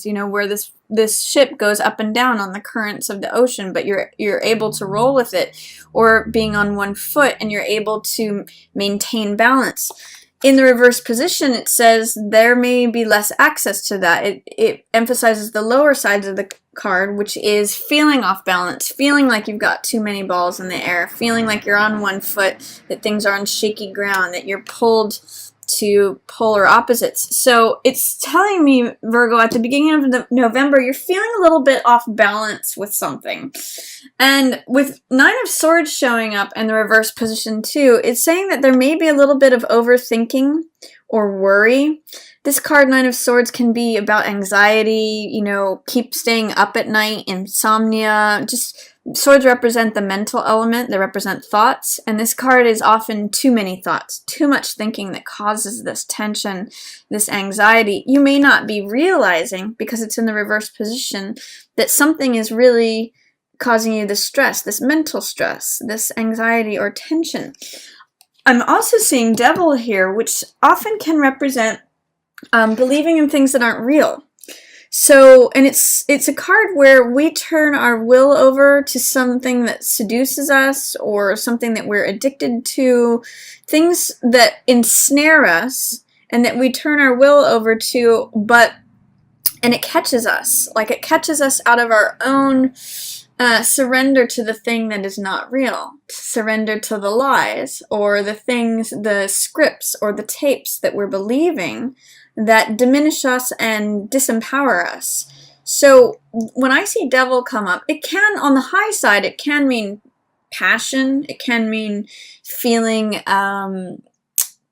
you know, where this ship goes up and down on the currents of the ocean, but you're able to roll with it, or being on one foot and you're able to maintain balance. In the reverse position, it says there may be less access to that. It emphasizes the lower sides of the card, which is feeling off balance, feeling like you've got too many balls in the air, feeling like you're on one foot, that things are on shaky ground, that you're pulled to polar opposites. So it's telling me, Virgo, at the beginning of November, you're feeling a little bit off balance with something. And with Nine of Swords showing up in the reverse position too, it's saying that there may be a little bit of overthinking or worry. This card, Nine of Swords, can be about anxiety, you know, keep staying up at night, insomnia. Just swords represent the mental element. They represent thoughts. And this card is often too many thoughts, too much thinking that causes this tension, this anxiety. You may not be realizing, because it's in the reverse position, that something is really causing you this stress, this mental stress, this anxiety or tension. I'm also seeing Devil here, which often can represent believing in things that aren't real. So, and it's a card where we turn our will over to something that seduces us or something that we're addicted to, things that ensnare us and that we turn our will over to, and it catches us. Like, it catches us out of our own surrender to the thing that is not real, surrender to the lies or the things, the scripts or the tapes that we're believing that diminish us and disempower us. So when I see Devil come up, it can, on the high side, it can mean passion, it can mean feeling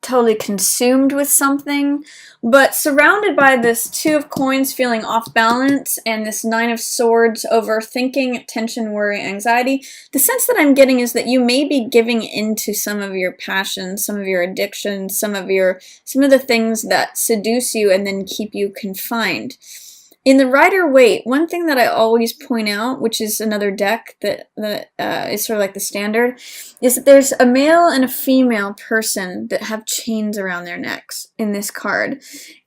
totally consumed with something, but surrounded by this Two of Coins feeling off balance and this Nine of Swords overthinking, tension, worry, anxiety, the sense that I'm getting is that you may be giving into some of your passions, some of your addictions, some of the things that seduce you and then keep you confined. In the Rider-Waite, one thing that I always point out, which is another deck that is sort of like the standard, is that there's a male and a female person that have chains around their necks in this card.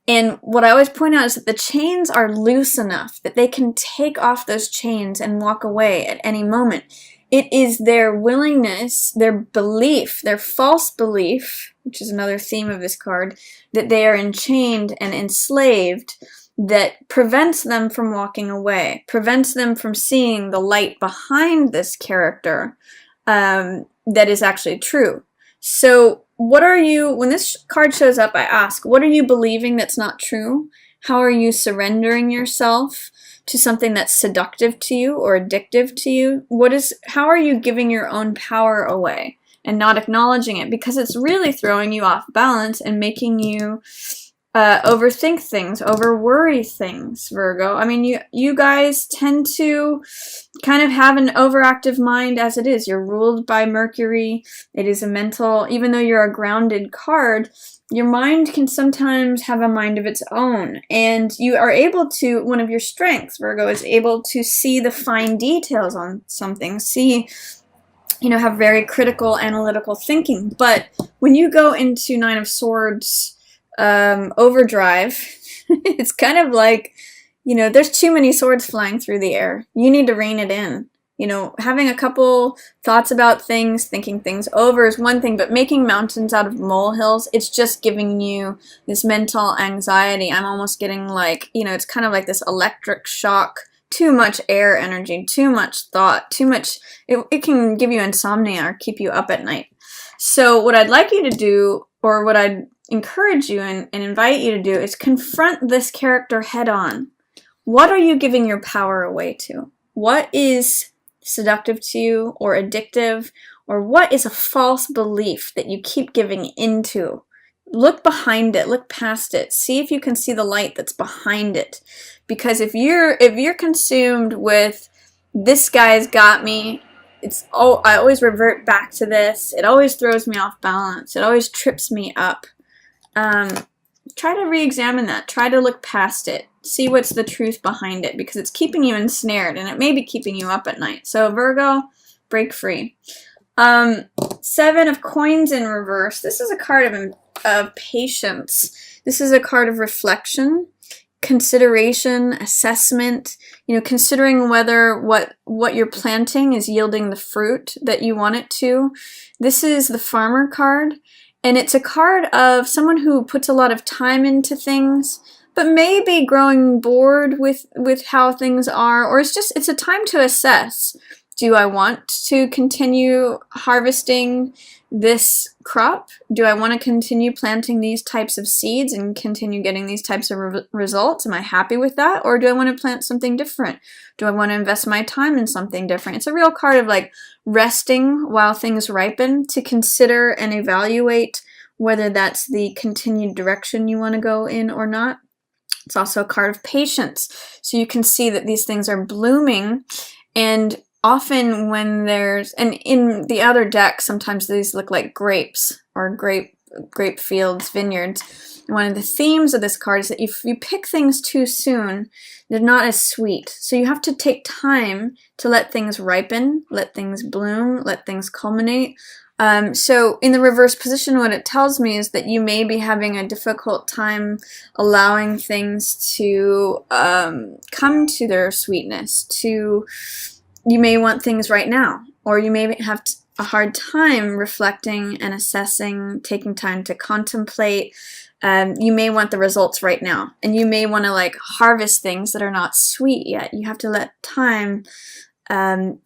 And what I always point out is that the chains are loose enough that they can take off those chains and walk away at any moment. It is their willingness, their belief, their false belief, which is another theme of this card, that they are enchained and enslaved, that prevents them from walking away, prevents them from seeing the light behind this character that is actually true. So what are you, when this card shows up, I ask, what are you believing that's not true? How are you surrendering yourself to something that's seductive to you or addictive to you? How are you giving your own power away and not acknowledging it? Because it's really throwing you off balance and making you overthink things, over-worry things, Virgo. I mean, you guys tend to kind of have an overactive mind as it is. You're ruled by Mercury. It is a mental, even though you're a grounded card, your mind can sometimes have a mind of its own. And you are able to, one of your strengths, Virgo, is able to see the fine details on something, have very critical, analytical thinking. But when you go into Nine of Swords overdrive, it's kind of like, there's too many swords flying through the air. You need to rein it in. Having a couple thoughts about things, thinking things over is one thing, but making mountains out of molehills, it's just giving you this mental anxiety. I'm almost getting like, it's kind of like this electric shock, too much air energy, too much thought, too much, it can give you insomnia or keep you up at night. So what I'd like you to do, or what I'd encourage you and invite you to do, is confront this character head on. What are you giving your power away to? What is seductive to you or addictive? Or what is a false belief that you keep giving into? Look behind it, look past it, see if you can see the light that's behind it. Because if you're consumed with, this guy's got me, I always revert back to this, it always throws me off balance, it always trips me up. Try to re-examine that. Try to look past it. See what's the truth behind it, because it's keeping you ensnared and it may be keeping you up at night. So Virgo, break free. Seven of Coins in reverse. This is a card of patience. This is a card of reflection. consideration, assessment, considering whether what you're planting is yielding the fruit that you want it to. This is the Farmer card, and it's a card of someone who puts a lot of time into things, but maybe growing bored with how things are, or it's a time to assess. Do I want to continue harvesting this crop? Do I want to continue planting these types of seeds and continue getting these types of results? Am I happy with that? Or do I want to plant something different? Do I want to invest my time in something different? It's a real card of like resting while things ripen to consider and evaluate whether that's the continued direction you want to go in or not. It's also a card of patience. So you can see that these things are blooming, and often when and in the other deck, sometimes these look like grapes or grape fields, vineyards. And one of the themes of this card is that if you pick things too soon, they're not as sweet. So you have to take time to let things ripen, let things bloom, let things culminate. So in the reverse position, what it tells me is that you may be having a difficult time allowing things to come to their sweetness. You may want things right now, or you may have a hard time reflecting and assessing, taking time to contemplate. You may want the results right now, and you may want to like harvest things that are not sweet yet. You have to let time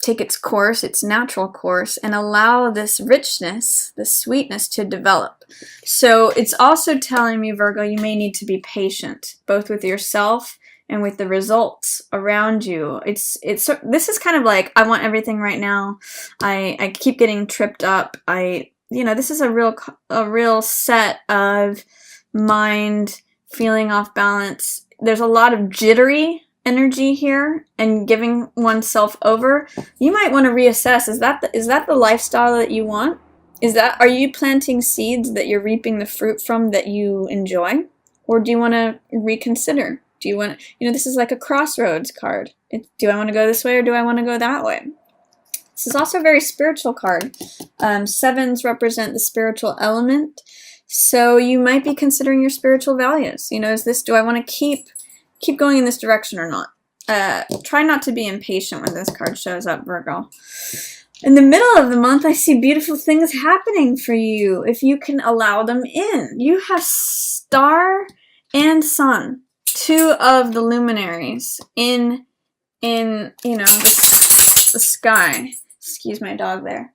take its course, its natural course, and allow this richness, this sweetness to develop. So it's also telling me, Virgo, you may need to be patient, both with yourself and with the results around you. This is kind of like, I want everything right now. I keep getting tripped up. This is a real set of mind feeling off balance. There's a lot of jittery energy here and giving oneself over. You might want to reassess. Is that the lifestyle that you want? Are you planting seeds that you're reaping the fruit from that you enjoy? Or do you want to reconsider? Do you want, this is like a crossroads card. Do I want to go this way or do I want to go that way? This is also a very spiritual card. Sevens represent the spiritual element. So you might be considering your spiritual values. Do I want to keep going in this direction or not? Try not to be impatient when this card shows up, Virgo. In the middle of the month, I see beautiful things happening for you if you can allow them in. You have Star and Sun, two of the luminaries in the sky. Excuse my dog there.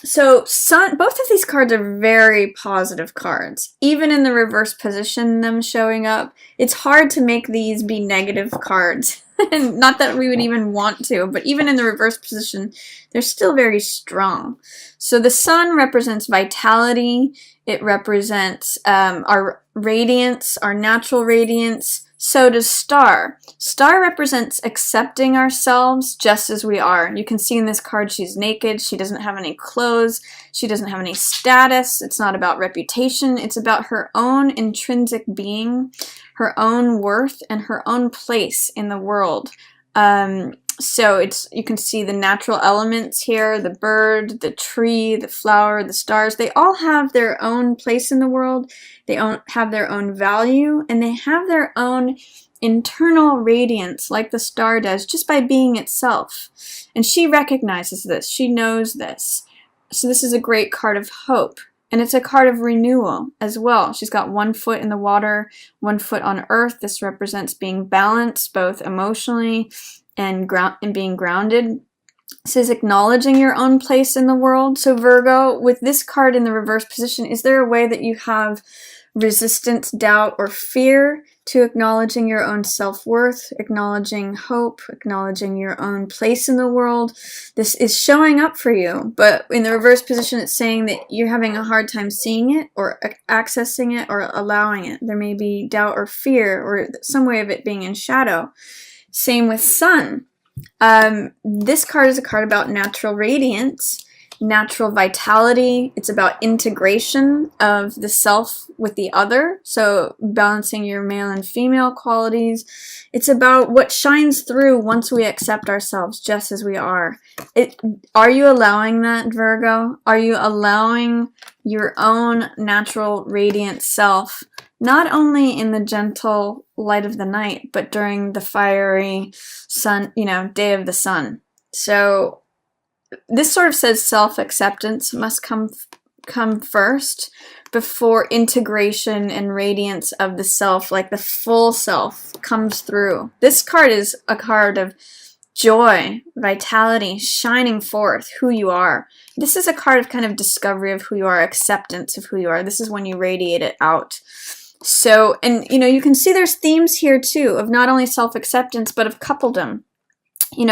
So Sun, both of these cards are very positive cards. Even in the reverse position, them showing up, it's hard to make these be negative cards. And not that we would even want to, but even in the reverse position, they're still very strong. So the Sun represents vitality. It represents our radiance, our natural radiance. So does Star. Star represents accepting ourselves just as we are. You can see in this card she's naked. She doesn't have any clothes. She doesn't have any status. It's not about reputation. It's about her own intrinsic being, her own worth, and her own place in the world. So you can see the natural elements here, the bird, the tree, the flower, the stars. They all have their own place in the world. They have their own value, and they have their own internal radiance like the star does just by being itself. And she recognizes this. She knows this. So this is a great card of hope. And it's a card of renewal as well. She's got 1 foot in the water, 1 foot on earth. This represents being balanced both emotionally and being grounded. This is acknowledging your own place in the world. So Virgo, with this card in the reverse position, is there a way that you have resistance, doubt, or fear to acknowledging your own self-worth, acknowledging hope, acknowledging your own place in the world? This is showing up for you, but in the reverse position, it's saying that you're having a hard time seeing it or accessing it or allowing it. There may be doubt or fear or some way of it being in shadow. Same with Sun. This card is a card about natural radiance, natural vitality. It's about integration of the self with the other, so balancing your male and female qualities. It's about what shines through once we accept ourselves just as we are. Are you allowing that, Virgo? Are you allowing your own natural radiant self not only in the gentle light of the night, but during the fiery sun, day of the sun. So this sort of says self-acceptance must come first before integration and radiance of the self, like the full self, comes through. This card is a card of joy, vitality, shining forth who you are. This is a card of kind of discovery of who you are, acceptance of who you are. This is when you radiate it out. So, and you can see there's themes here too of not only self-acceptance, but of coupledom.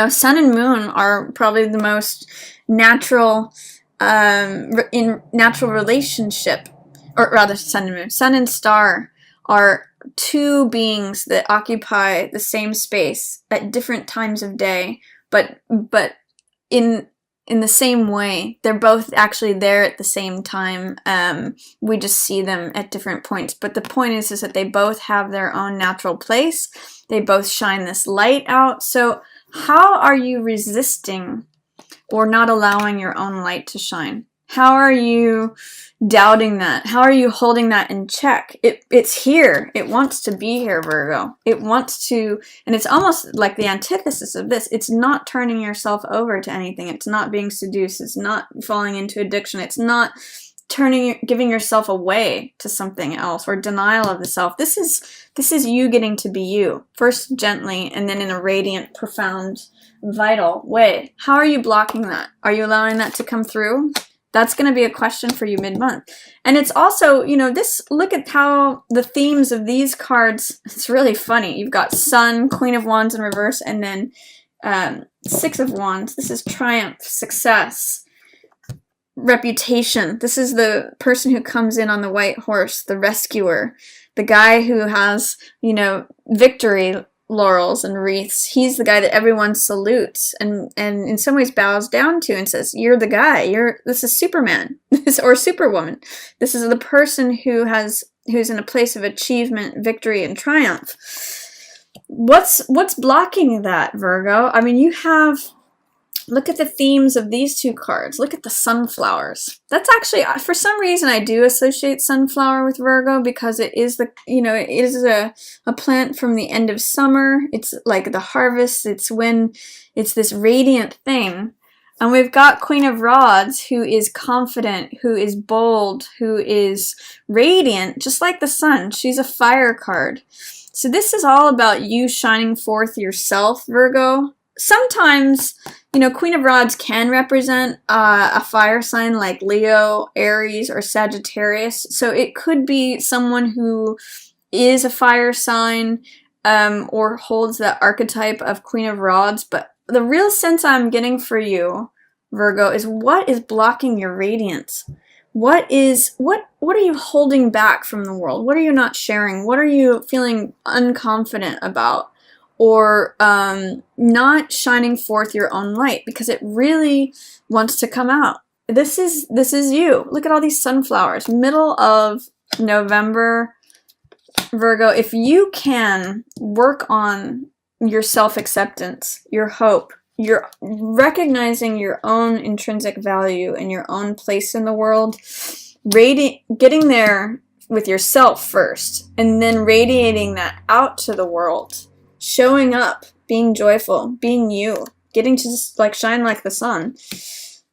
Sun and moon are probably the most natural, in natural relationship, or rather sun and moon. Sun and star are two beings that occupy the same space at different times of day, but in the same way. They're both actually there at the same time. We just see them at different points. But the point is that they both have their own natural place. They both shine this light out. So how are you resisting or not allowing your own light to shine? How are you doubting that? How are you holding that in check? It's here. It wants to be here, Virgo. It wants to, and it's almost like the antithesis of this. It's not turning yourself over to anything. It's not being seduced. It's not falling into addiction. It's not giving yourself away to something else or denial of the self. This is you getting to be you, first gently and then in a radiant, profound, vital way. How are you blocking that? Are you allowing that to come through? That's going to be a question for you mid-month. And it's also, look at how the themes of these cards, it's really funny. You've got Sun, Queen of Wands in reverse, and then Six of Wands. This is triumph, success, reputation. This is the person who comes in on the white horse, the rescuer, the guy who has, victory laurels and wreaths. He's the guy that everyone salutes and in some ways bows down to and says, you're the guy. This is Superman or Superwoman. This is the person who's in a place of achievement, victory, and triumph. What's blocking that, Virgo? I mean, look at the themes of these two cards. Look at the sunflowers. That's actually, for some reason, I do associate sunflower with Virgo because it is it is a plant from the end of summer. It's like the harvest. It's when it's this radiant thing. And we've got Queen of Rods, who is confident, who is bold, who is radiant, just like the sun. She's a fire card. So this is all about you shining forth yourself, Virgo. Sometimes, Queen of Rods can represent a fire sign like Leo, Aries, or Sagittarius. So it could be someone who is a fire sign or holds that archetype of Queen of Rods. But the real sense I'm getting for you, Virgo, is what is blocking your radiance? What are you holding back from the world? What are you not sharing? What are you feeling unconfident about? Or not shining forth your own light because it really wants to come out. This is you. Look at all these sunflowers. Middle of November, Virgo, if you can work on your self-acceptance, your hope, you're recognizing your own intrinsic value and your own place in the world, getting there with yourself first, and then radiating that out to the world. Showing up, being joyful, being you, getting to just shine like the sun,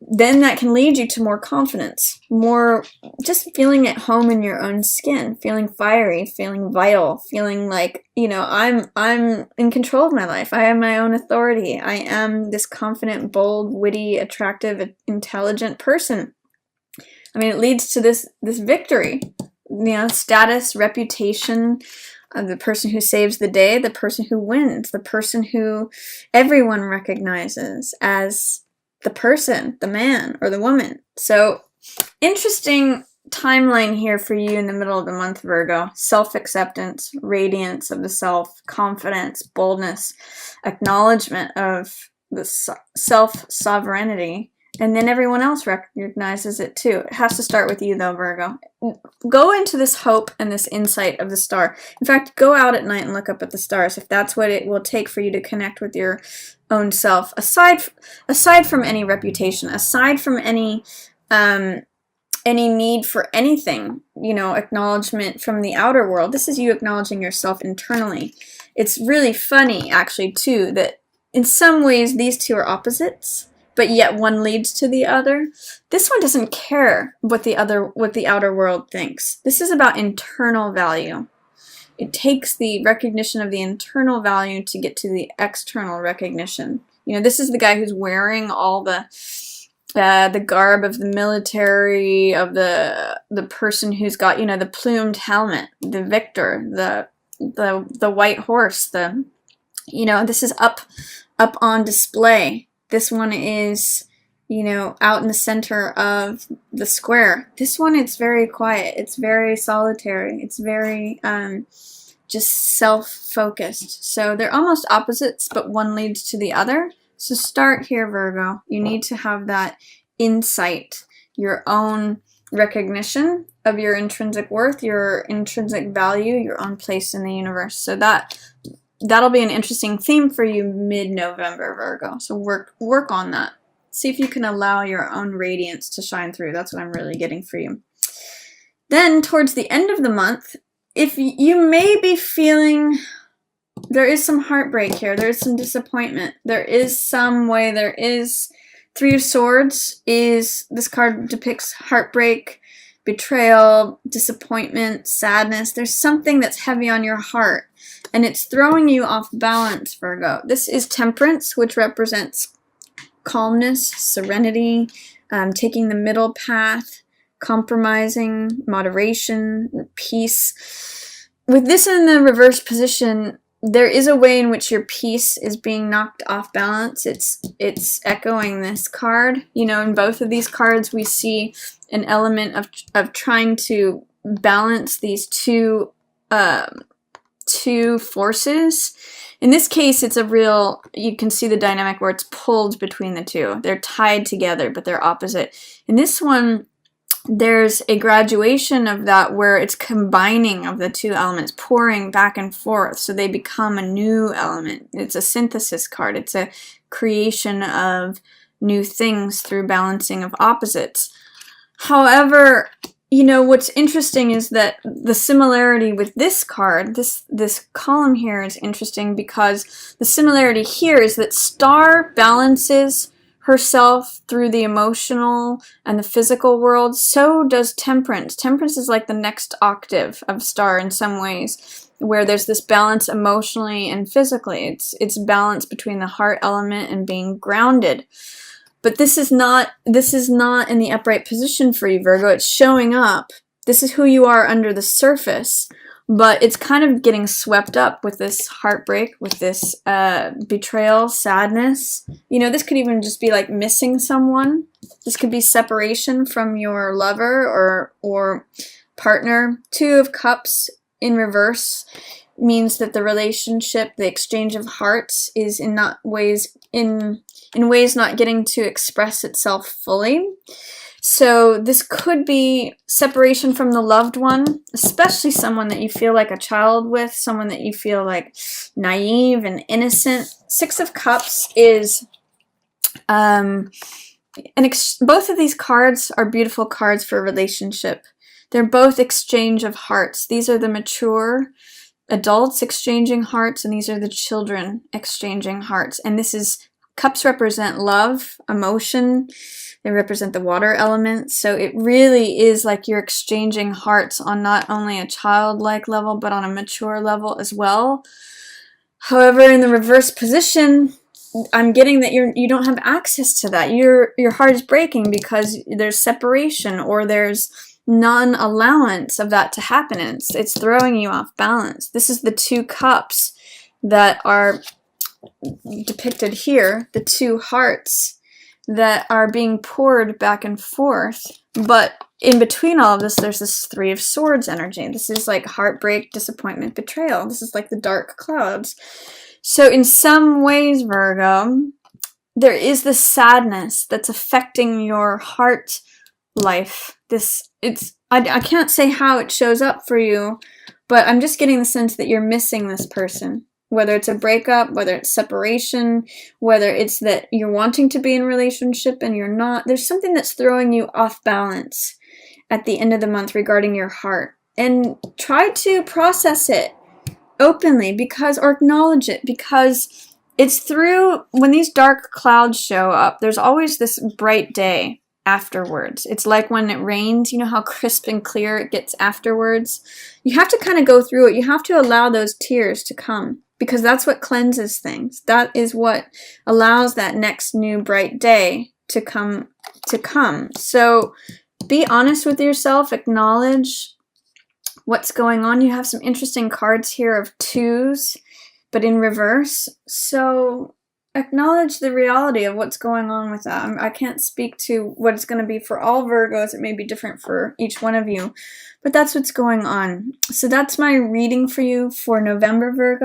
then that can lead you to more confidence, more just feeling at home in your own skin, feeling fiery, feeling vital, feeling like, I'm in control of my life. I have my own authority. I am this confident, bold, witty, attractive, intelligent person. I mean, it leads to this victory, status, reputation, the person who saves the day, the person who wins, the person who everyone recognizes as the person, the man or the woman. So, interesting timeline here for you in the middle of the month, Virgo. Self-acceptance, radiance of the self, confidence, boldness, acknowledgement of the self-sovereignty, and then everyone else recognizes it too. It has to start with you though, Virgo. Go into this hope and this insight of the star. In fact, go out at night and look up at the stars if that's what it will take for you to connect with your own self. Aside from any reputation, aside from any any need for anything, you know, acknowledgement from the outer world. This is you acknowledging yourself internally. It's really funny, actually, too, that in some ways these two are opposites, but yet one leads to the other. This one doesn't care what the outer world thinks. This is about internal value. It takes the recognition of the internal value to get to the external recognition. You know, this is the guy who's wearing all the garb of the military, of the person who's got, you know, the plumed helmet, the victor, the white horse, you know, this is up on display. This one is, you know, out in the center of the square. This one, it's very quiet. It's very solitary. It's very just self-focused. So they're almost opposites, but one leads to the other. So start here, Virgo. You need to have that insight, your own recognition of your intrinsic worth, your intrinsic value, your own place in the universe. So that'll be an interesting theme for you mid-November, Virgo. So work on that. See if you can allow your own radiance to shine through. That's what I'm really getting for you. Then towards the end of the month, if you may be feeling, there is some heartbreak here. There is some disappointment. There is some way, there is Three of Swords is, this card depicts heartbreak, betrayal, disappointment, sadness. There's something that's heavy on your heart, and it's throwing you off balance, Virgo. This is Temperance, which represents calmness, serenity, taking the middle path, compromising, moderation, peace. With this in the reverse position, there is a way in which your peace is being knocked off balance. It's echoing this card. You know, in both of these cards, we see an element of trying to balance these two forces. In this case, it's a real, you can see the dynamic where it's pulled between the two. They're tied together, but they're opposite. In this one, there's a graduation of that where it's combining of the two elements, pouring back and forth, so they become a new element. It's a synthesis card. It's a creation of new things through balancing of opposites. However, you know, what's interesting is that the similarity with this card, this column here is interesting because the similarity here is that Star balances herself through the emotional and the physical world. So does Temperance. Temperance is like the next octave of Star in some ways, where there's this balance emotionally and physically. It's balance between the heart element and being grounded. But this is not in the upright position for you, Virgo. It's showing up. This is who you are under the surface, but it's kind of getting swept up with this heartbreak, with this betrayal, sadness. You know, this could even just be like missing someone. This could be separation from your lover or partner. Two of Cups in reverse means that the relationship, the exchange of hearts, is in ways not getting to express itself fully. So this could be separation from the loved one, especially someone that you feel like a child with, someone that you feel like naive and innocent. Six of Cups is, both of these cards are beautiful cards for a relationship. They're both exchange of hearts. These are the mature adults exchanging hearts, and these are the children exchanging hearts. And this is, Cups represent love, emotion. They represent the water element. So it really is like you're exchanging hearts on not only a childlike level, but on a mature level as well. However, in the reverse position, I'm getting that you don't have access to that. Your heart is breaking because there's separation, or there's non-allowance of that to happen. It's throwing you off balance. This is the two cups that are depicted here, the two hearts that are being poured back and forth. But in between all of this, there's this Three of Swords energy. This is like heartbreak, disappointment, betrayal. This is like the dark clouds. So in some ways, Virgo, there is this sadness that's affecting your heart life. I can't say how it shows up for you, but I'm just getting the sense that you're missing this person. Whether it's a breakup, whether it's separation, whether it's that you're wanting to be in a relationship and you're not, there's something that's throwing you off balance. at the end of the month regarding your heart. And try to process it openly, or acknowledge it, because it's through, when these dark clouds show up, there's always this bright day afterwards. It's like when it rains, you know how crisp and clear it gets afterwards? You have to kind of go through it. You have to allow those tears to come, because that's what cleanses things. That is what allows that next new bright day to come. So be honest with yourself, acknowledge what's going on. You have some interesting cards here of twos, but in reverse. So acknowledge the reality of what's going on with that. I can't speak to what it's going to be for all Virgos. It may be different for each one of you, but that's what's going on. So that's my reading for you for November, Virgo.